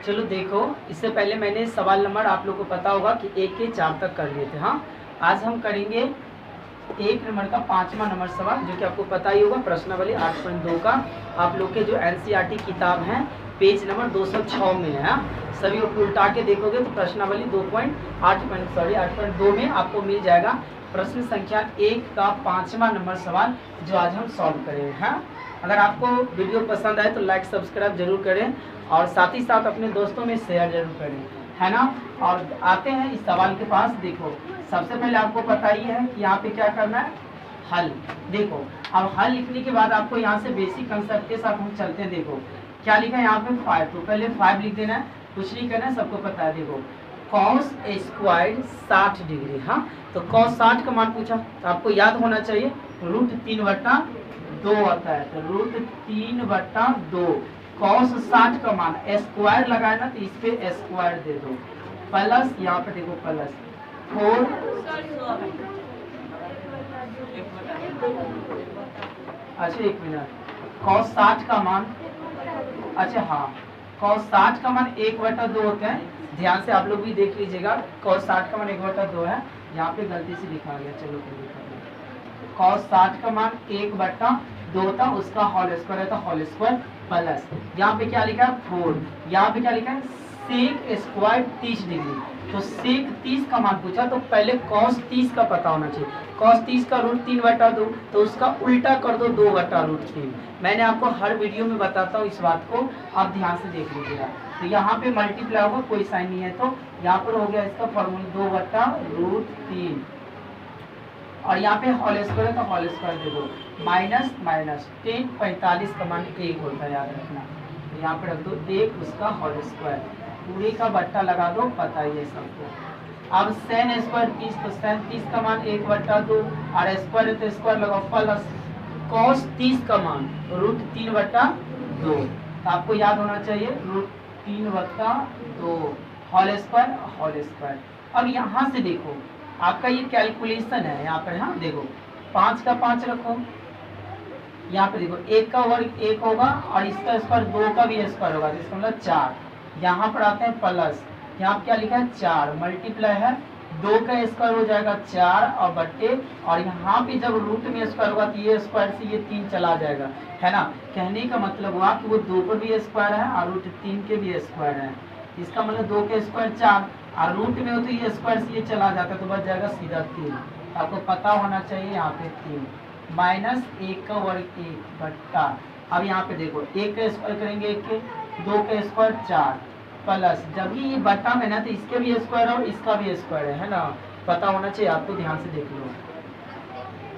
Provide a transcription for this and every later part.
चलो देखो, इससे पहले मैंने सवाल नंबर आप लोग को पता होगा कि 1 से 4 तक कर लिए थे। हाँ, आज हम करेंगे 1 नंबर का 5वां नंबर सवाल, जो कि आपको पता ही होगा, प्रश्नावली 8.2 का। आप लोग के जो NCERT किताब है पेज नंबर 206 में है। सभी उल्टा के देखोगे तो प्रश्नावली 8.2 में आपको मिल जाएगा प्रश्न संख्या 1 का 5वां नंबर सवाल, जो आज हम सॉल्व करेंगे। हाँ, अगर आपको वीडियो पसंद आए तो लाइक सब्सक्राइब जरूर करें और साथ ही साथ अपने दोस्तों में शेयर जरूर करें, है ना। और आते हैं इस सवाल के पास। देखो, सबसे पहले आपको पता ही है कि यहाँ पे क्या करना है, हल। देखो, अब हल लिखने के बाद आपको यहाँ से बेसिक कंसेप्ट के साथ हम चलते हैं। देखो क्या लिखा है यहाँ पे 5, तो पहले 5 लिख देना है, कुछ नहीं करना है, सबको पता है। देखो cos स्क्वायर्ड 60 डिग्री। हाँ, तो cos 60 का मान पूछा तो आपको याद होना चाहिए √3/2 आता है, तो √3/2 cos 60 का मान स्क्वायर लगाए ना, तो इस पे स्क्वायर दे दो, प्लस यहाँ पे देखो प्लस 4। अच्छा एक मिनट, cos 60 का मान, अच्छा हाँ, cos 60 का मान 1/2 होते हैं। ध्यान से आप लोग भी देख लीजिएगा, cos 60 का मान 1/2 है। यहाँ पे गलती से लिखा गया, चलो cos 60 का मान 1/2 होता, उसका होल स्क्वायर है, तो होल स्क्वायर प्लस यहाँ पे क्या लिखा है 4। यहाँ पे क्या लिखा है सेक स्क्वायर 30 डिग्री, तो सेक 30 का मान पूछा तो पहले cos 30 का पता होना चाहिए। cos 30 का √3/2, तो उसका उल्टा कर दो 2/√3। मैंने आपको हर वीडियो में बताता हूँ इस बात को, आप ध्यान से देख लीजिएगा। तो यहाँ पे मल्टीप्लाई होगा, कोई साइन नहीं है, तो यहाँ पर हो गया इसका फॉर्मूला 2/√3, और यहाँ पे होल स्क्वायर का होल स्क्वायर दे दो, माइनस माइनस 10 45 का मान 1 होता है, याद रखना। तो यहाँ पे रख दो 1, उसका होल स्क्वायर, पूरे का बट्टा लगा दो, पता ही है सबको। अब sin स्क्वायर 30, तो sin 30 का मान 1/2, और स्क्वायर है तो स्क्वायर लगाओ, प्लस cos 30 का मान √3/2, तो आपको याद होना चाहिए √3/2 होल स्क्वायर होल स्क्वायर। अब यहाँ से देखो आपका ये कैलकुलेशन है, यहाँ पर हाँ देखो 5 का 5 रखो, यहाँ पे देखो 1 का वर्ग 1 होगा, और इसका स्क्वायर 2 का भी स्क्वायर होगा, तो इसका मतलब 4। यहाँ पर आते हैं प्लस, यहाँ क्या लिखा है 4, मल्टीप्लाई है 2 का स्क्वायर हो जाएगा 4 और बट्टे, और यहाँ पे जब रूट में स्क्वायर होगा तो ये स्क्वायर से ये 3 चला जाएगा, है ना। कहने का मतलब हुआ कि वो 2 पर भी स्क्वायर है और √3 के भी स्क्वायर है, इसका मतलब 2 के स्क्वायर 4, और रूट में हो तो ये स्क्वायर से ये चला जाता है, तो बच जाएगा सीधा 3। आपको पता होना चाहिए यहाँ पे 3 माइनस 1 का वर्ग 1 बट्टा, अब यहाँ पे देखो 1 का स्क्वायर करेंगे 1 के, 2 का स्क्वायर 4, प्लस जब भी ये बट्टा में ना, तो इसके भी स्क्वायर और इसका भी स्क्वायर है ना, पता होना चाहिए आपको, ध्यान से देख लो।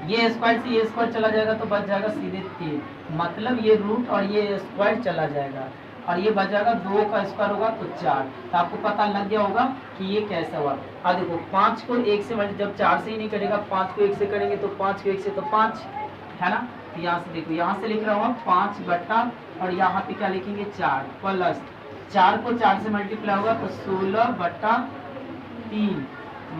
ये स्क्वायर से ये स्क्वायर चला जाएगा, तो बच जाएगा सीधे 3, मतलब ये रूट और ये स्क्वायर चला जाएगा, और ये बच जाएगा 2 का स्क्वायर होगा तो 4। तो आपको पता लग गया होगा कि ये कैसा हुआ। अब देखो 5 को 1 से जब 4 से ही नहीं करेगा, 5 को 1 से करेंगे तो 5 को 1 से तो 5, है ना। तो यहाँ से देखो, यहाँ से लिख रहा हूँ 5/, और यहाँ पे क्या लिखेंगे 4, प्लस 4 को 4 से मल्टीप्लाई होगा तो 16/3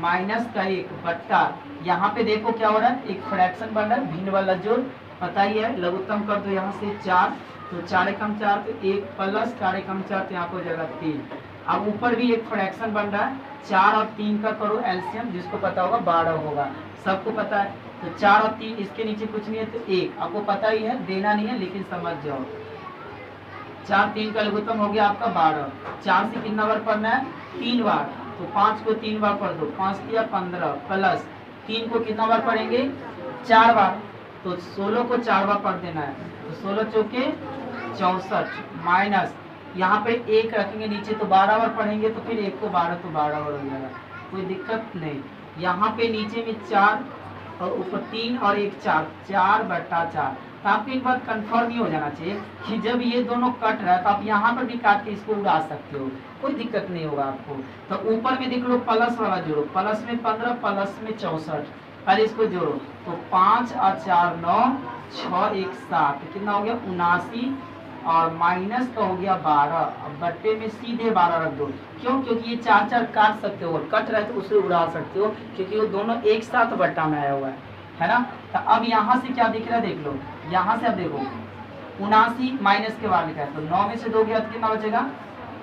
माइनस का 1 बट्टा, यहाँ पे देखो क्या हो रहा है, एक फ्रैक्शन बन रहा है, भिन्न वाला जोड़, पता ही है, लघुत्तम कर दो यहाँ से 4, तो 4 एकम 4 तो 1 प्लस 4 एकम 4, तो यहाँ पर हो जाएगा 3। अब ऊपर भी एक फ्रैक्शन बन रहा है, 4 और 3 का करो एलसीएम, जिसको पता होगा 12 होगा, सबको पता है। तो 4 और 3 इसके नीचे कुछ नहीं है, तो 1 आपको पता ही है, देना नहीं है लेकिन समझ जाओ। 4 3 का लघुत्तम हो गया आपका 12, 4 से कितना बार पढ़ना है 3 बार, तो 5 को 3 बार पढ़ दो, 5 किया 15, प्लस 3 को कितना बार पढ़ेंगे 4 बार, तो 16 को 4 बार पढ़ देना है, तो 16 चौके 64 माइनस यहाँ पे 1 रखेंगे नीचे, तो 12 बार पढ़ेंगे, तो फिर 1 को 12 तो 12 बार हो जाएगा, कोई दिक्कत नहीं। यहाँ पे नीचे में 4 और ऊपर 3 और 1 4, 4/4। तो आपको एक बात कंफर्म ही हो जाना चाहिए कि जब ये दोनों कट रहा है तो आप यहाँ पर भी काट के इसको उड़ा सकते हो, कोई दिक्कत नहीं होगा आपको। तो ऊपर में देख लो प्लस वाला जोड़ो, प्लस में 15 प्लस में 64, पहले इसको जोड़ो, तो 5 और 4 9, 6 1 7, कितना हो गया 79, और माइनस का हो गया 12, अब बट्टे में सीधे 12 रख दो, क्यों, क्योंकि ये 4 4 काट सकते हो, कट रहा है तो उसे उड़ा सकते हो, क्योंकि वो दोनों एक साथ बट्टा में आया हुआ है ना। तो अब यहाँ से क्या दिख रहा है देख लो, यहाँ से अब देखो 79 माइनस के बाद लिखा है, तो 9 में से 2 गया तो कितना बचेगा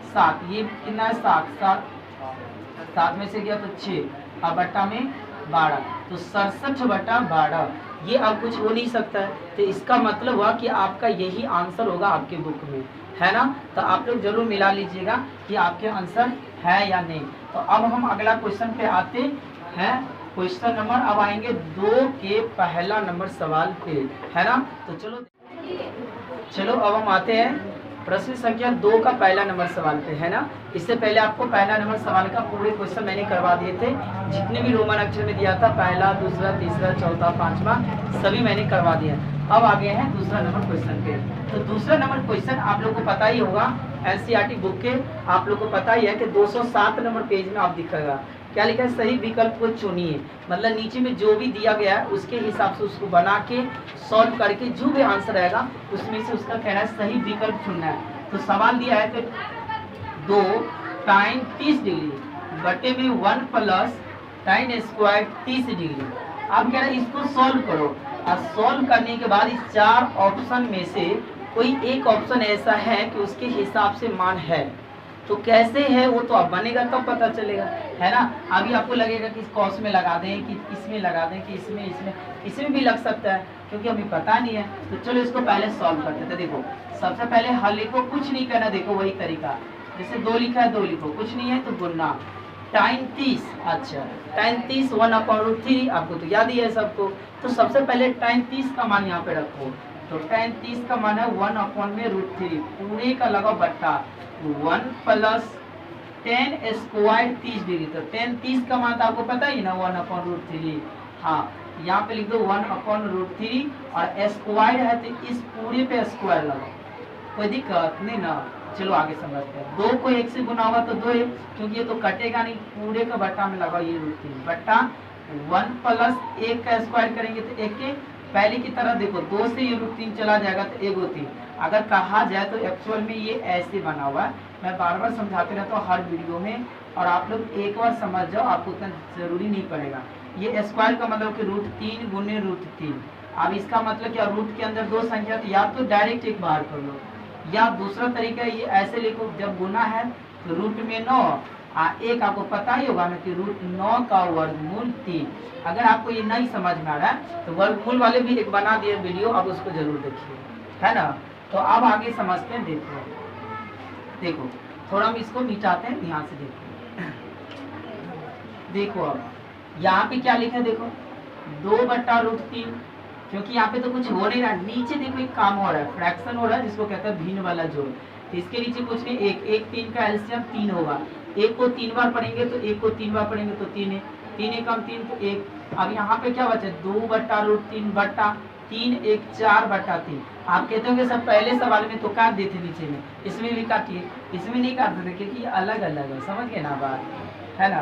7, ये कितना है 7, 7 में से गया तो 6, अब बट्टा में 12, तो 67/12। ये अब कुछ हो नहीं सकता है, तो इसका मतलब हुआ कि आपका यही आंसर होगा आपके बुक में, है ना। तो आप लोग जरूर मिला लीजिएगा कि आपके आंसर है या नहीं। तो अब हम अगला क्वेश्चन पे आते हैं। क्वेश्चन नंबर अब आएंगे 2 के पहला नंबर सवाल पे, है ना। तो चलो अब हम आते हैं प्रश्न संख्या 2 का पहला नंबर सवाल पे, है ना। इससे पहले आपको पहला नंबर सवाल का पूरे क्वेश्चन मैंने करवा दिए थे, जितने भी रोमन अक्षर में दिया था, पहला, दूसरा, तीसरा, चौथा, 5वां, सभी मैंने करवा दिया। अब आ गए हैं दूसरा नंबर क्वेश्चन पे। तो दूसरा नंबर क्वेश्चन आप लोग को पता ही होगा, एनसीईआरटी बुक के आप लोग को पता ही है कि 207 नंबर पेज में आप दिखेगा क्या लिखा है, सही विकल्प को चुनिए। मतलब नीचे में जो भी दिया गया है उसके हिसाब से उसको बना के सॉल्व करके जो भी आंसर रहेगा उसमें से उसका कहना है सही विकल्प चुनना है। तो सवाल दिया है कि 2 tan 30 डिग्री बटे में 1 प्लस tan स्क्वायर 30 डिग्री। अब कह रहे हैं इसको सॉल्व करो, और सॉल्व करने के बाद इस 4 ऑप्शन में से कोई एक ऑप्शन ऐसा है कि उसके हिसाब से मान है। तो कैसे है वो तो अब बनेगा तब पता चलेगा, है ना। अभी आपको लगेगा कि कॉस में लगा दें कि इसमें लगा दें कि इसमें भी लग सकता है, क्योंकि हमें पता नहीं है। तो चलो इसको पहले सॉल्व करते थे। देखो सबसे पहले हल लिखो, कुछ नहीं करना, देखो वही तरीका, जैसे 2 लिखा है 2 लिखो, कुछ नहीं है तो गुना tan 30, अच्छा tan 30 1/√3, आपको तो याद ही है सबको। तो सबसे पहले tan 30 का मान यहाँ पे रखो, तो tan 30 का मान है 1/√3, पूरे का लगाओ बट्टा 1 प्लस tan स्क्वायर 30 डिग्री। तो tan 30 का मान तो आपको पता ही ना 1/√3, हाँ यहाँ पे लिख दो 1/√3, और स्क्वायर है तो इस पूरे पे स्क्वायर लगाओ, कोई दिक्कत नहीं ना। चलो आगे समझते हैं। 2 को 1 से गुना होगा तो 2, क्योंकि ये तो कटेगा नहीं, पूरे का बट्टा में लगाओ ये √3 बट्टा 1 प्लस 1 का स्क्वायर करेंगे तो 1 के पहले की तरह देखो 2 से ये √3 चला जाएगा तो 1 3। अगर कहा जाए तो एक्चुअल में ये ऐसे बना हुआ है, मैं बार बार समझाते रहता हूँ हर वीडियो में, और आप लोग एक बार समझ जाओ, आपको उतना जरूरी नहीं पड़ेगा। ये स्क्वायर का मतलब कि √3 गुने √3। अब इसका मतलब क्या, रूट के अंदर 2 संख्या, तो या तो डायरेक्ट एक बाहर कर लो, या दूसरा तरीका ये ऐसे लिखो, जब गुना है तो रूट में 9, एक आपको पता ही होगा ना कि √9 का वर्गमूल 3। अगर आपको ये नहीं समझ में आ रहा है तो वर्गमूल वाले भी एक बना दिए वीडियो, आप उसको जरूर देखिए, है ना। तो अब आगे समझते हैं। देखो थोड़ा हम इसको मिटाते हैं, ध्यान से देखो। देखो अब यहाँ पे क्या लिखा है, देखो 2/√3, क्योंकि यहाँ पे तो कुछ हो नहीं रहा, नीचे देखो एक काम हो रहा है, फ्रैक्शन हो रहा है, जिसको कहते हैं भिन्न वाला जोड़। तो इसके नीचे कुछ नहीं, 1 3 का एलसीएम 3 होगा, 1 को 3 बार पढ़ेंगे तो 1 को 3 बार पढ़ेंगे तो 3 है, 3 एकम 3 तो 1। अब यहाँ पे क्या बचा, 2/√3 बट्टा 3 1 4/3। आप कहते होंगे सब पहले सवाल में तो काट देते नीचे में, इसमें भी काटिए, इसमें नहीं काट देते क्योंकि ये अलग अलग है, समझ गए ना बात, है ना।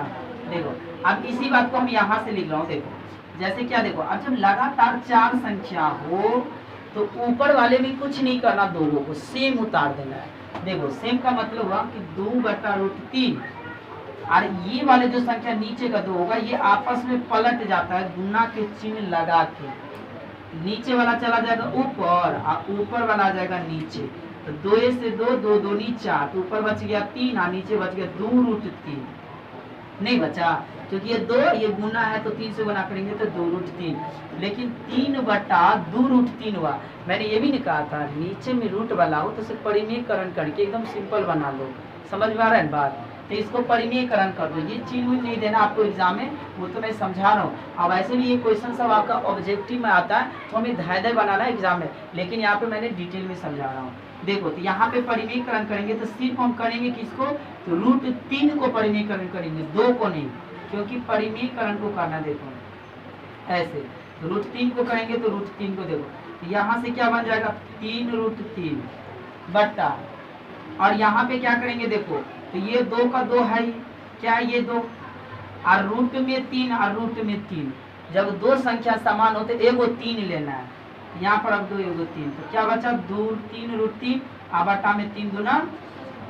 देखो अब इसी बात को हम यहाँ से लिख रहा हूँ। देखो जैसे क्या, देखो अब जब लगातार 4 संख्या हो तो ऊपर वाले में कुछ नहीं करना, दोनों को सेम उतार देना है। देखो सेम का मतलब हुआ कि 2/√3, और ये वाले जो संख्या नीचे का 2 होगा ये आपस में पलट जाता है, गुना के चिन्ह लगा के, नीचे वाला चला जाएगा ऊपर और ऊपर वाला आ जाएगा नीचे। तो 2 से 2 2 दूनी 4, तो ऊपर बच गया 3 और नीचे बच गया 2√3, नहीं बचा क्योंकि ये 2 ये गुना है तो 3 से गुना करेंगे तो 2√3, लेकिन 3/2√3 हुआ। मैंने ये भी नहीं कहा था नीचे में रूट वाला हो तो उसे परिमेयकरण करके एकदम सिंपल बना लो, समझ में आ रहा है बात। तो इसको परिमेयकरण कर दो, ये चिन्ह नहीं देना आपको एग्जाम में, वो तो मैं समझा रहा हूँ। अब ऐसे भी ये क्वेश्चन सब आपका ऑब्जेक्टिव में आता है तो हमें धैर्य बनाना है एग्जाम में, लेकिन यहाँ पे मैंने डिटेल में समझा रहा हूँ। देखो तो यहाँ पे परिमेयकरण करेंगे तो सिर्फ हम करेंगे किसको, तो √3 को परिमेयकरण करेंगे, 2 को नहीं, क्योंकि परिमेयकरण को करना, देखो ऐसे तो √3 को करेंगे तो √3 को देखो तो यहाँ से क्या बन जाएगा 3√3 बट्टा, और यहाँ पे क्या करेंगे, देखो तो ये 2 का 2 है क्या, ये 2 और रूट में 3 और रूट में 3, जब 2 संख्या समान होते एगो 3 लेना है, यहाँ पर अब 2 एगो 3, तो क्या बचा 2 3√3 बटा में 3 दूना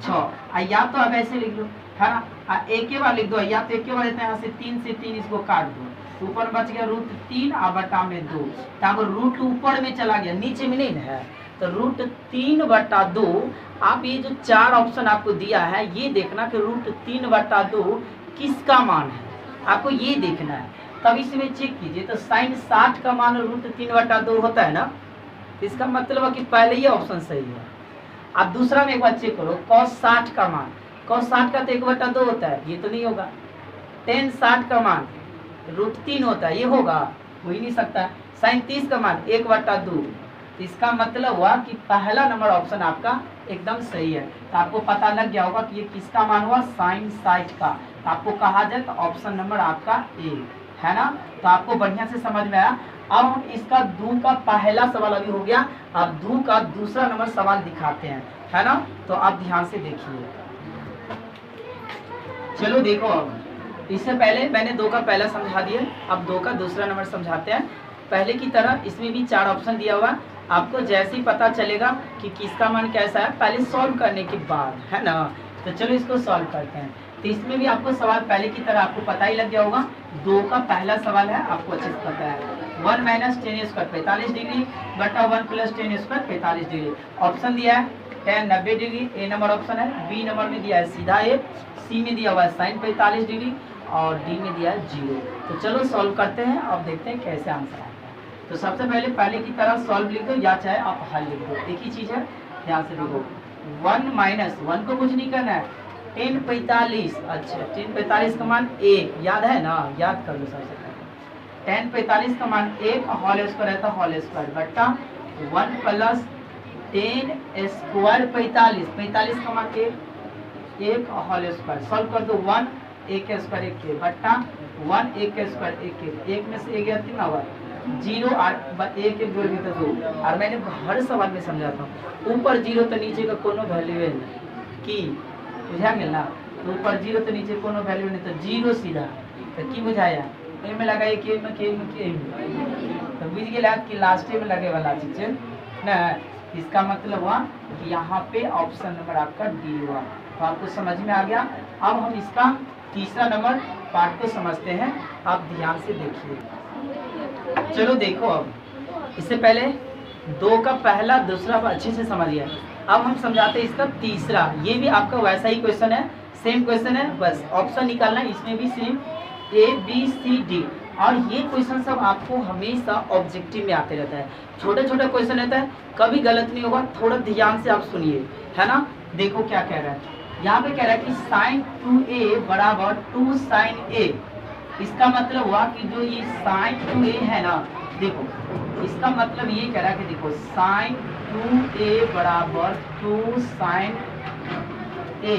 6। या तो अब ऐसे लिख लो, है ना, एक के बार लिख दो, या तो एक के बार यहाँ से 3 से 3 इसको काट दो, ऊपर बच गया √3 बटा में 2, तब रूट ऊपर में चला गया, नीचे में नहीं है, तो √3/2 आप ये जो 4 ऑप्शन आपको दिया है ये देखना कि √3/2 किसका मान है, आपको ये देखना है। तब इसमें चेक कीजिए तो sin 60 का मान √3/2 होता है ना, इसका मतलब है कि पहले ही ऑप्शन सही है। अब दूसरा में एक बार चेक करो cos 60 का मान, cos 60 का तो 1/2 होता है, ये तो नहीं होगा। tan 60 का मान √3 होता है, ये होगा, हो ही नहीं सकता। sin 30 का मान 1/2, तो इसका मतलब हुआ कि पहला नंबर ऑप्शन आपका एकदम सही है। तो आपको पता लग गया होगा कि ये किसका मान हुआ, sin 60 का। तो आपको कहा जाए तो ऑप्शन नंबर आपका ए है ना। तो आपको बढ़िया से समझ में आया। अब हम इसका दू का पहला सवाल अभी हो गया, अब दू का दूसरा नंबर सवाल दिखाते हैं, है ना। तो आप ध्यान से देखिए, चलो देखो। अब इससे पहले मैंने 2 का पहला समझा दिया, अब 2 का दूसरा नंबर समझाते हैं। पहले की तरह इसमें भी 4 ऑप्शन दिया हुआ, आपको जैसे ही पता चलेगा कि किसका मान कैसा है पहले सॉल्व करने के बाद, है ना। तो चलो इसको सॉल्व करते हैं। तो इसमें भी आपको सवाल पहले की तरह आपको पता ही लग गया होगा। 2 का पहला सवाल है, आपको अच्छे से पता है 1 - tan² 45 डिग्री बटा 1 + tan² 45 डिग्री। ऑप्शन दिया है tan 90 डिग्री, ए नंबर ऑप्शन है। बी नंबर में दिया है सीधा ए, सी में दिया हुआ है sin 45 डिग्री और डी में दिया है 0। तो चलो सॉल्व करते हैं, अब देखते हैं कैसे आंसर आता है। तो सबसे पहले की तरह सॉल्व लिख दो या चाहे आप हल लिख दो, एक ही चीज है, ध्यान से देखो। 1 - 1 को कुछ नहीं करना है, tan 45, अच्छा tan 45 का मान 1 याद है ना, याद कर लो सबसे पहले। tan 45 का मान 1 होल स्क्वायर रहता है, होल स्क्वायर बटा 1 + tan² 45, 45 का मान 1 होल स्क्वायर, सॉल्व कर दो 1 1 का स्क्वायर 1 के बटा 1 1 का स्क्वायर 1 के, 1 में से 1 गया 3 हुआ 0 और 1 1 जोड़ के तो 2। और मैंने हर सवाल में समझाता हूँ ऊपर 0 तो नीचे का कोनो वैल्यू है की बुझा गेल ना, तो ऊपर 0 तो नीचे कोनो वैल्यू नहीं, तो 0 सीधा। तो की बुझाया ए में लगा के में तो बुझ गेल कि लास्टे में लगे वाला चीज है ना। इसका मतलब हुआ कि यहाँ पे ऑप्शन नंबर आपका डी हुआ। तो आपको समझ में आ गया। अब हम इसका तीसरा नंबर पार्ट को समझते हैं, आप ध्यान से देखिए। चलो देखो, अब इससे पहले 2 का पहला दूसरा अच्छे से समझ लिया। अब हम समझाते हैं इसका तीसरा, ये भी आपका वैसा ही क्वेश्चन है, सेम क्वेश्चन है, बस ऑप्शन निकालना है। इसमें भी same A B C D, और ये क्वेश्चन सब आपको हमेशा ऑब्जेक्टिव में आते रहता है। छोटे छोटे क्वेश्चन रहता है, कभी गलत नहीं होगा, थोड़ा ध्यान से आप सुनिए, है ना। देखो क्या कह रहा है, यहाँ पे कह रहा है कि sin 2A = 2 sin A। इसका मतलब हुआ कि जो ये sin 2A है ना, देखो इसका मतलब ये कह रहा है कि देखो sin 2A = 2 sin A,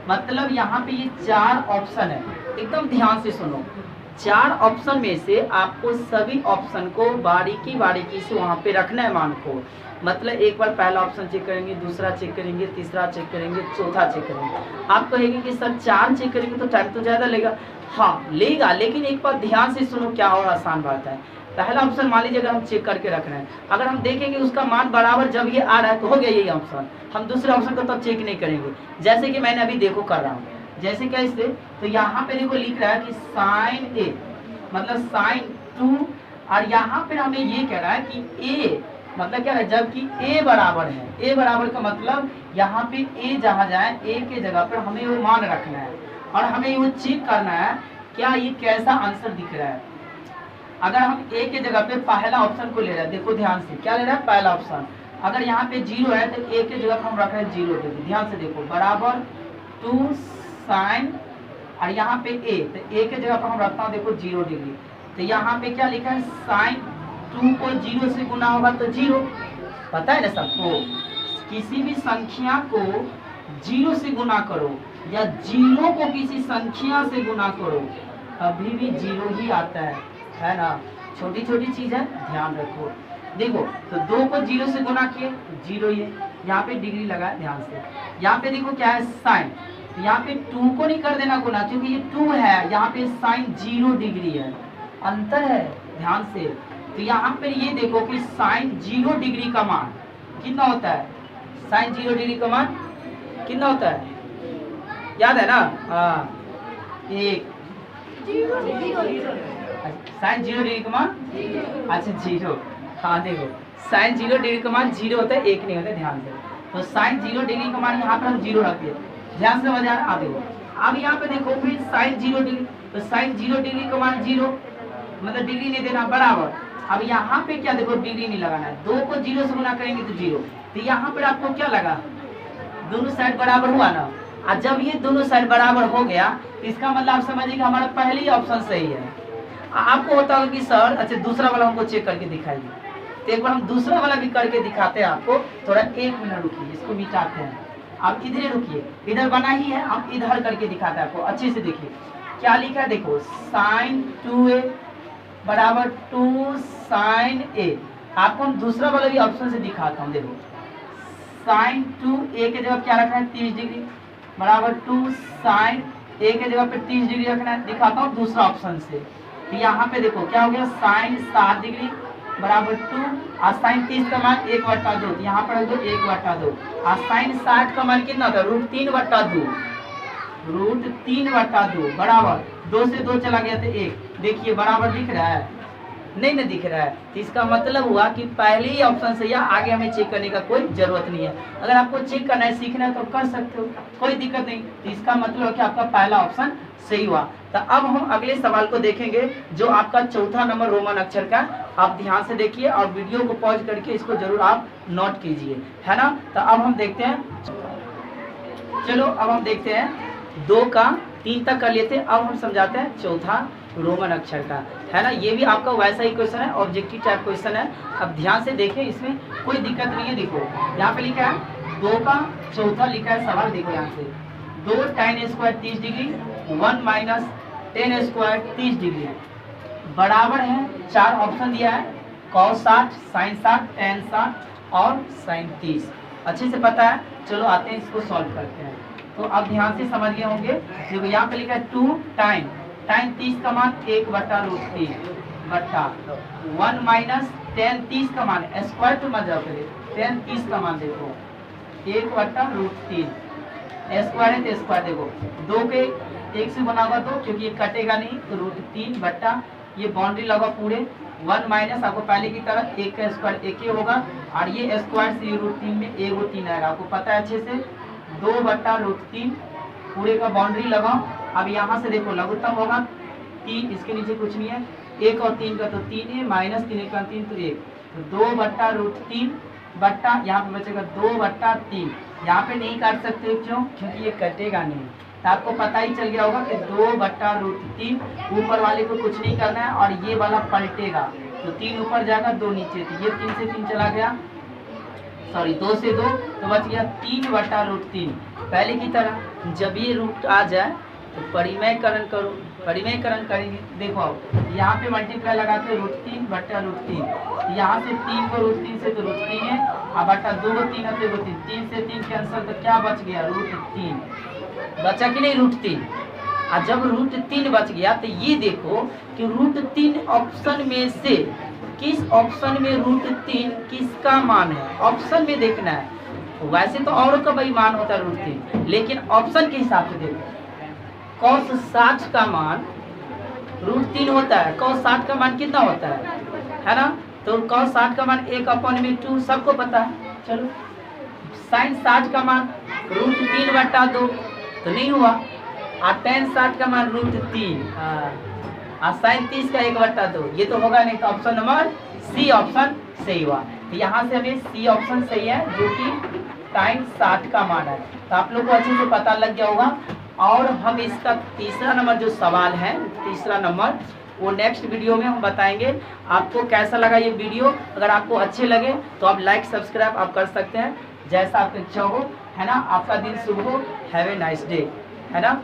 मतलब यहाँ पे ये 4 ऑप्शन है, एकदम ध्यान से सुनो। 4 ऑप्शन में से आपको सभी ऑप्शन को बारीकी से वहाँ पे रखना है मान को। मतलब एक बार पहला ऑप्शन चेक करेंगे, दूसरा चेक करेंगे, तीसरा चेक करेंगे, चौथा चेक करेंगे। आप कहेंगे कि सर 4 चेक करेंगे तो टाइम तो ज़्यादा लेगा, हाँ लेगा, लेकिन एक बार ध्यान से सुनो क्या और आसान बात है। पहला ऑप्शन मान लीजिए अगर हम चेक करके रख रहे हैं, अगर हम देखेंगे उसका मान बराबर जब ये आ रहा है तो हो गया यही ऑप्शन, हम दूसरे ऑप्शन को तब चेक नहीं करेंगे। जैसे कि मैंने अभी देखो कर रहा हूँ, जैसे कैसे, तो यहाँ पे देखो लिख रहा है कि sin A मतलब sin 2, और यहाँ पे हमें ये कह रहा है कि A मतलब क्या है, जबकि A बराबर है, A बराबर का मतलब यहाँ पे A जहाँ जाए A के जगह पर हमें वो मान रखना है और हमें वो चेक करना है क्या ये कैसा आंसर दिख रहा है। अगर हम A के जगह पे पहला ऑप्शन को ले रहे हैं, देखो ध्यान से क्या ले रहा है, पहला ऑप्शन। अगर यहाँ पे 0 है तो A के जगह पर हम रख रहे हैं 0 डिग्री, ध्यान से देखो बराबर 2 sin, और यहाँ पे A, तो A के जगह पर हम रखता हूँ देखो 0 डिग्री। तो यहाँ पे क्या लिखा है, sin 2 को 0 से गुना होगा तो 0, पता है ना सबको। किसी भी संख्या को 0 से गुना करो या 0 को किसी संख्या से गुना करो, अभी भी 0 ही आता है ना। छोटी छोटी चीज है, ध्यान रखो। देखो तो 2 को 0 से गुना किए 0, ये यहाँ पे डिग्री लगा है, ध्यान से। यहाँ पे देखो क्या है, साइन, यहाँ पे 2 को नहीं कर देना गुना, क्योंकि ये 2 है, यहाँ पे साइन 0 डिग्री है, अंतर है, ध्यान से। तो यहाँ पे ये देखो कि साइन 0 डिग्री का मान कितना होता है, साइन 0 डिग्री का मान कितना होता है, याद है ना, हाँ 1। साइन 0 डिग्री का मान, अच्छा 0, हाँ देखो साइन 0 डिग्री का मान 0 होता है, 1 नहीं होता है, ध्यान से। तो साइन 0 डिग्री का मान यहाँ पर हम 0 रख दिए, ध्यान से समझ आ रहा है। अब यहाँ पे देखो फिर साइन 0 डिग्री, तो साइन 0 डिग्री का मान 0, मतलब डिग्री नहीं देना, बराबर। अब यहाँ पे क्या देखो, डिग्री नहीं लगाना है, 2 को 0 से गुना करेंगे तो 0। तो यहाँ पर आपको क्या लगा, दोनों साइड बराबर हुआ ना। और जब ये दोनों साइड बराबर हो गया तो इसका मतलब आप समझिए कि हमारा पहली ऑप्शन सही है। आपको होता होगा कि सर अच्छा दूसरा वाला हमको चेक करके दिखाइए, तो एक बार हम दूसरा वाला भी करके दिखाते हैं आपको। थोड़ा 1 मिनट रुकिए, इसको मिटाते हैं। आप इधर रुकिए, इधर बना ही है, हम इधर करके दिखाते हैं आपको। अच्छे से देखिए क्या लिखा है, देखो साइन 2a बराबर 2 साइन a। आपको हम दूसरा वाला भी ऑप्शन से दिखाता हूँ। देखो साइन 2a के जगह क्या रखना है, 30 डिग्री बराबर 2 साइन a के जगह पे 30 डिग्री रखना है। दिखाता हूँ दूसरा ऑप्शन से। तो यहाँ पे देखो क्या हो गया, साइन 7 डिग्री बराबर 2 और साइन 30 का मान 1/2, यहाँ पर 1/2 और साइन 60 का मान कितना होता है, √3/2, √3/2 बराबर 2 से 2 चला गया तो 1। देखिए बराबर दिख रहा है, नहीं ना दिख रहा है। तो इसका मतलब हुआ कि पहले ही ऑप्शन से, या आगे हमें चेक करने का कोई जरूरत नहीं है। अगर आपको चेक करना है, सीखना है तो कर सकते हो, कोई दिक्कत नहीं। तो इसका मतलब है कि आपका पहला ऑप्शन सही हुआ। तो अब हम अगले सवाल को देखेंगे, जो आपका चौथा नंबर रोमन अक्षर का। आप ध्यान से देखिए और वीडियो को पॉज करके इसको जरूर आप नोट कीजिए, है ना। तो अब हम देखते हैं, चलो अब हम देखते हैं 2 का 3 तक कर लेते हैं। अब हम समझाते हैं चौथा रोमन अक्षर का, है ना। ये भी आपका वैसा ही क्वेश्चन है, ऑब्जेक्टिव टाइप क्वेश्चन है। अब ध्यान से देखें, इसमें कोई दिक्कत नहीं है। देखो यहाँ पे लिखा है 2 का चौथा लिखा है सवाल, देखो यहाँ से 2 tan square 30 degree 1 minus tan square 30 degree बराबर है, 4 ऑप्शन दिया है, cos 60, sin 60, tan 60 और sin 30। अच्छे से पता है। चलो आते हैं इसको सॉल्व करते हैं। तो अब ध्यान से समझ गए होंगे। देखो यहाँ पे लिखा है 2 टाइम 30 का मान 1/√3 बट्टा 1 माइनस tan 30 का मान स्क्वायर टू मजा करे, tan 30 का मान देखो 1/√3 स्क्वायर है तो स्क्वायर देखो 2 के 1 से बना होगा 2, क्योंकि ये कटेगा नहीं, तो √3 बट्टा ये बाउंड्री लगा पूरे 1 माइनस आपको पहले की तरह 1 का स्क्वायर 1 ही होगा, और ये स्क्वायर से √3 में 1 और 3 आएगा, आपको पता है अच्छे से। 2/√3 पूरे का बाउंड्री लगाओ। अब यहाँ से देखो लघुत्तम होगा 3, इसके नीचे कुछ नहीं है, 1 और 3 का तो 3 है, माइनस 3 का 3 तो 1, तो 2/√3 बट्टा यहाँ पे बचेगा 2/3। यहाँ पे नहीं काट सकते, क्यों, क्योंकि ये कटेगा नहीं। तो आपको पता ही चल गया होगा कि 2/√3 ऊपर वाले को कुछ नहीं करना है, और ये वाला पलटेगा, तो 3 ऊपर जाएगा 2 नीचे, तो ये 3 से 3 चला गया, सॉरी 2 से 2, तो बच गया 3/√3। पहले की तरह जब ये रूट आ जाए तो परिमेयकरण करो, परिमेयकरण करेंगे। देखो यहाँ पे मल्टीप्लाई लगाते √3/√3, यहाँ से 3 को √3 से तो √3 है, अब बटा 2 को 3 है तो √3, 3 से 3 कैंसिल, तो क्या बच गया √3 बचा कि नहीं, √3। और जब √3 बच गया तो ये देखो कि √3 ऑप्शन में से किस ऑप्शन में √3 किसका मान है, ऑप्शन में देखना है। वैसे तो औरों का भाई मान होता है √3, लेकिन ऑप्शन के हिसाब से देखो। cos 60 का मान √3 होता है, cos 60 का मान कितना होता है ना। तो cos 60 का मान 1/2 सबको पता है। चलो sin 60 का मान √3/2 तो नहीं हुआ, और tan 60 का मान √3 और sin 30 का 1/2 ये तो होगा नहीं। तो ऑप्शन नंबर सी ऑप्शन सही हुआ। तो यहाँ से हमें सी ऑप्शन सही है, जो कि sin 60 का मान है। तो आप लोग को अच्छे से पता लग गया होगा। और हम इसका तीसरा नंबर जो सवाल है, तीसरा नंबर, वो नेक्स्ट वीडियो में हम बताएंगे। आपको कैसा लगा ये वीडियो, अगर आपको अच्छे लगे तो आप लाइक सब्सक्राइब आप कर सकते हैं, जैसा आपकी इच्छा हो, है ना। आपका दिन शुभ हो, हैव ए नाइस डे, है ना।